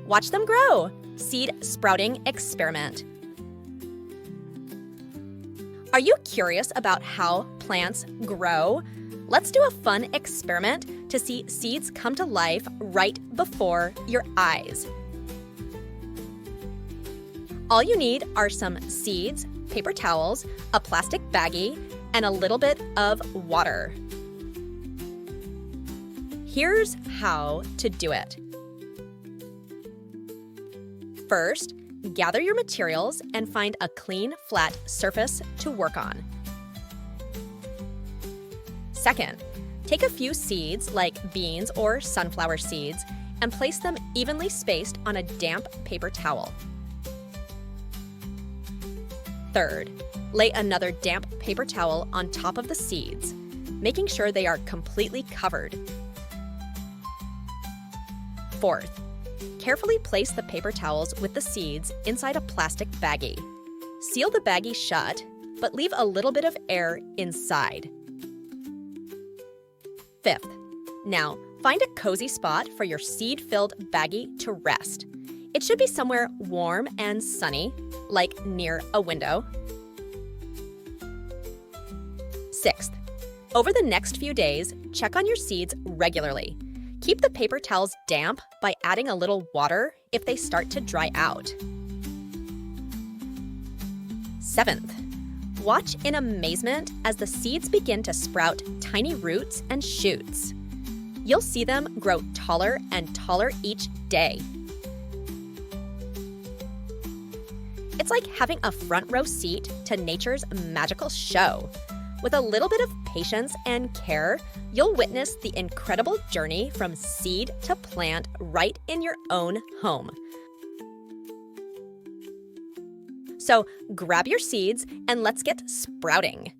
Watch them grow. Seed sprouting experiment. Are you curious about how plants grow? Let's do a fun experiment to see seeds come to life right before your eyes. All you need are some seeds, paper towels, a plastic baggie, and a little bit of water. Here's how to do it. First, gather your materials and find a clean, flat surface to work on. Second, take a few seeds like beans or sunflower seeds and place them evenly spaced on a damp paper towel. Third, lay another damp paper towel on top of the seeds, making sure they are completely covered. Fourth, carefully place the paper towels with the seeds inside a plastic baggie. Seal the baggie shut, but leave a little bit of air inside. Fifth, now find a cozy spot for your seed-filled baggie to rest. It should be somewhere warm and sunny, like near a window. Sixth, over the next few days, check on your seeds regularly. Keep the paper towels damp by adding a little water if they start to dry out. Seventh, watch in amazement as the seeds begin to sprout tiny roots and shoots. You'll see them grow taller and taller each day. It's like having a front row seat to nature's magical show. With a little bit of patience and care, you'll witness the incredible journey from seed to plant right in your own home. So grab your seeds and let's get sprouting.